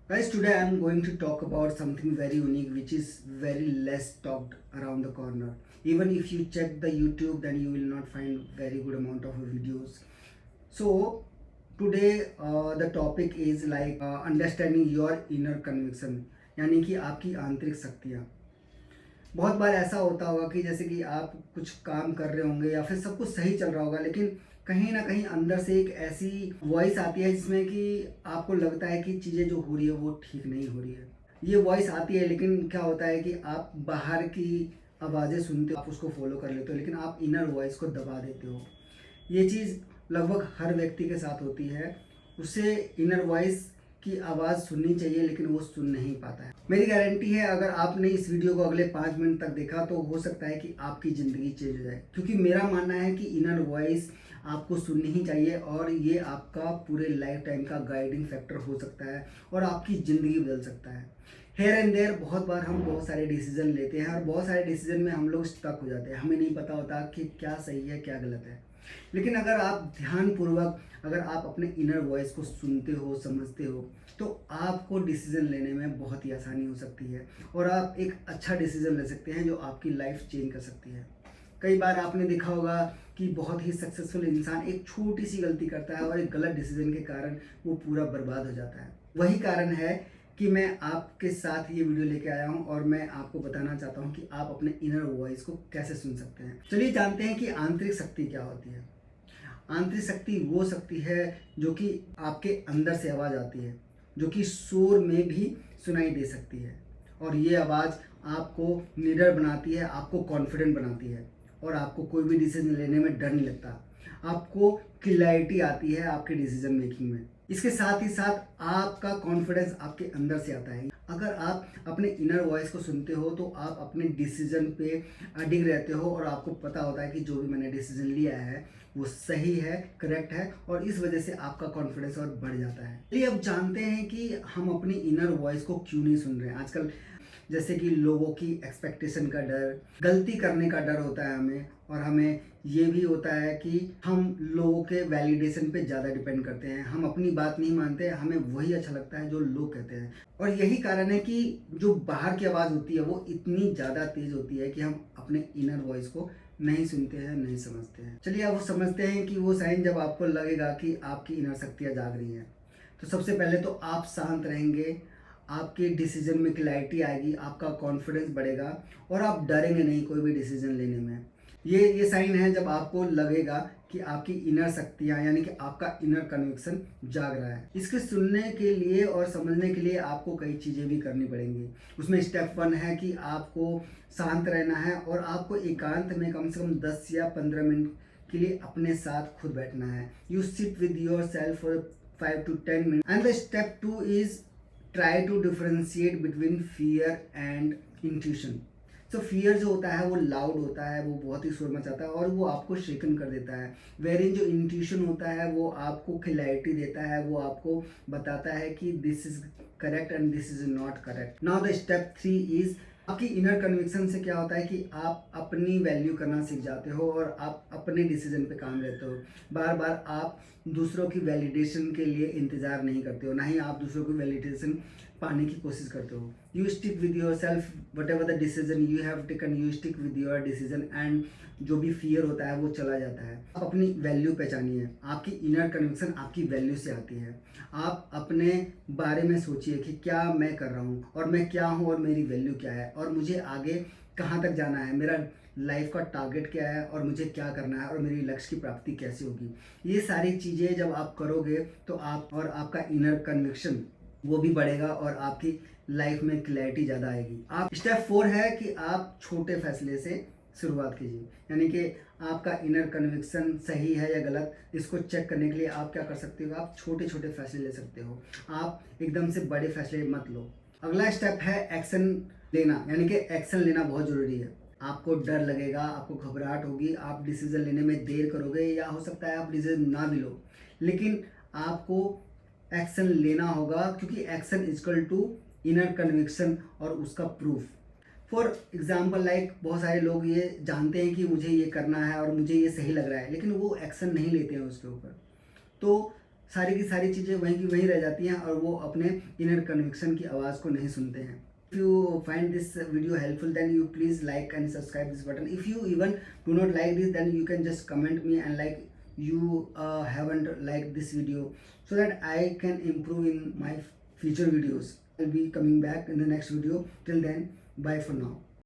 Guys, today I am going to talk about something very unique which is very less talked around the corner. Even if you check the YouTube, then you will not find very good amount of videos. So today the topic is like understanding your inner conviction, यानी कि आपकी आंतरिक शक्तियाँ। बहुत बार ऐसा होता होगा कि जैसे कि आप कुछ काम कर रहे होंगे या फिर सब कुछ सही चल रहा होगा, लेकिन कहीं ना कहीं अंदर से एक ऐसी वॉइस आती है जिसमें कि आपको लगता है कि चीज़ें जो हो रही है वो ठीक नहीं हो रही है। ये वॉइस आती है, लेकिन क्या होता है कि आप बाहर की आवाज़ें सुनते हो, आप उसको फॉलो कर लेते हो, लेकिन आप इनर वॉइस को दबा देते हो। ये चीज़ लगभग हर व्यक्ति के साथ होती है। उसे इनर वॉइस की आवाज़ सुननी चाहिए, लेकिन वो सुन नहीं पाता है। मेरी गारंटी है, अगर आपने इस वीडियो को अगले 5 मिनट तक देखा तो हो सकता है कि आपकी ज़िंदगी चेंज हो जाए, क्योंकि मेरा मानना है कि इनर वॉइस आपको सुननी ही चाहिए और ये आपका पूरे लाइफ टाइम का गाइडिंग फैक्टर हो सकता है और आपकी ज़िंदगी बदल सकता है। हेयर एंड देयर बहुत बार हम बहुत सारे डिसीजन लेते हैं और बहुत सारे डिसीजन में हम लोग स्टक हो जाते हैं। हमें नहीं पता होता कि क्या सही है क्या गलत है। लेकिन अगर आप ध्यानपूर्वक, अगर आप अपने इनर वॉइस को सुनते हो, समझते हो, तो आपको डिसीजन लेने में बहुत ही आसानी हो सकती है और आप एक अच्छा डिसीजन ले सकते हैं जो आपकी लाइफ चेंज कर सकती है। कई बार आपने देखा होगा कि बहुत ही सक्सेसफुल इंसान एक छोटी सी गलती करता है और एक गलत डिसीजन के कारण वो पूरा बर्बाद हो जाता है। वही कारण है कि मैं आपके साथ ये वीडियो लेके आया हूँ और मैं आपको बताना चाहता हूँ कि आप अपने इनर वॉइस को कैसे सुन सकते हैं। चलिए जानते हैं कि आंतरिक शक्ति क्या होती है। आंतरिक शक्ति वो शक्ति है जो कि आपके अंदर से आवाज़ आती है, जो कि शोर में भी सुनाई दे सकती है, और ये आवाज़ आपको निडर बनाती है, आपको कॉन्फिडेंट बनाती है और आपको कोई भी डिसीजन लेने में डर नहीं लगता। आपको क्लैरिटी आती है आपके डिसीजन मेकिंग में। इसके साथ ही साथ आपका कॉन्फिडेंस आपके अंदर से आता है। अगर आप अपने इनर वॉइस को सुनते हो तो आप अपने डिसीजन पे अडिग रहते हो और आपको पता होता है कि जो भी मैंने डिसीजन लिया है वो सही है, करेक्ट है, और इस वजह से आपका कॉन्फिडेंस और बढ़ जाता है। चलिए अब जानते हैं कि हम अपनी इनर वॉइस को क्यों नहीं सुन रहे हैं आजकल। जैसे कि लोगों की एक्सपेक्टेशन का डर, गलती करने का डर होता है हमें, और हमें ये भी होता है कि हम लोगों के वैलिडेशन पे ज़्यादा डिपेंड करते हैं। हम अपनी बात नहीं मानते, हमें वही अच्छा लगता है जो लोग कहते हैं। और यही कारण है कि जो बाहर की आवाज़ होती है वो इतनी ज़्यादा तेज़ होती है कि हम अपने इनर वॉइस को नहीं सुनते हैं, नहीं समझते हैं। चलिए अब वो समझते हैं कि वो साइन जब आपको लगेगा कि आपकी इनर शक्तियाँ जाग रही हैं। तो सबसे पहले तो आप शांत रहेंगे, आपके डिसीजन में क्लैरिटी आएगी, आपका कॉन्फिडेंस बढ़ेगा और आप डरेंगे नहीं कोई भी डिसीजन लेने में। ये साइन है जब आपको लगेगा कि आपकी इनर शक्तियाँ, यानी कि आपका इनर कन्विक्शन जाग रहा है। इसके सुनने के लिए और समझने के लिए आपको कई चीज़ें भी करनी पड़ेंगी। उसमें स्टेप 1 है कि आपको शांत रहना है और आपको एकांत में कम से कम 10 या 15 मिनट के लिए अपने साथ खुद बैठना है। You sit with your self for 5 to 10 minutes, and the step 2 is try to differentiate between fear and intuition. So fear जो होता है वो लाउड होता है, वो बहुत ही शोर मचाता है और वो आपको शेकन कर देता है। वेरिन जो इंट्यूशन होता है वो आपको क्लैरिटी देता है, वो आपको बताता है कि this is correct and this is not correct. Now the step 3 is, आपकी इनर कन्विक्शन से क्या होता है कि आप अपनी वैल्यू करना सीख जाते हो और आप अपने डिसीजन पे काम रहते हो। बार बार आप दूसरों की वैलिडेशन के लिए इंतज़ार नहीं करते हो, ना ही आप दूसरों की वैलिडेशन पाने की कोशिश करते हो। You stick with your self, what ever the decision you have taken, you stick with your decision, and जो भी फियर होता है वो चला जाता है। आप अपनी वैल्यू पहचानिए। आपकी इनर कन्विक्शन आपकी वैल्यू से आती है। आप अपने बारे में सोचिए कि क्या मैं कर रहा हूँ और मैं क्या हूँ और मेरी वैल्यू क्या है और मुझे आगे कहाँ तक जाना है, मेरा लाइफ का टारगेट क्या है और मुझे क्या करना है और मेरी लक्ष्य की प्राप्ति कैसे होगी। ये सारी चीज़ें जब आप करोगे तो आप और आपका इनर कन्विक्शन वो भी बढ़ेगा और आपकी लाइफ में क्लैरिटी ज़्यादा आएगी। आप स्टेप 4 है कि आप छोटे फैसले से शुरुआत कीजिए, यानी कि आपका इनर कन्विक्शन सही है या गलत, इसको चेक करने के लिए आप क्या कर सकते हो, आप छोटे छोटे फैसले ले सकते हो। आप एकदम से बड़े फैसले मत लो। अगला स्टेप है एक्शन लेना, यानी कि एक्शन लेना बहुत ज़रूरी है। आपको डर लगेगा, आपको घबराहट होगी, आप डिसीजन लेने में देर करोगे या हो सकता है आप डिसीजन ना भी लो, लेकिन आपको एक्शन लेना होगा, क्योंकि action is equal to inner conviction और उसका प्रूफ। फॉर एग्जाम्पल लाइक बहुत सारे लोग ये जानते हैं कि मुझे ये करना है और मुझे ये सही लग रहा है, लेकिन वो एक्शन नहीं लेते हैं उसके ऊपर। तो सारी की सारी चीज़ें वहीं की वहीं रह जाती हैं और वो अपने इनर कन्विक्शन की आवाज़ को नहीं सुनते हैं. If you find this video helpful, then you please like and subscribe this button. If you even do not like this, then you can just comment me and like you haven't liked this video, so that I can improve in my future videos. I'll be coming back in the next video. Till then, bye for now.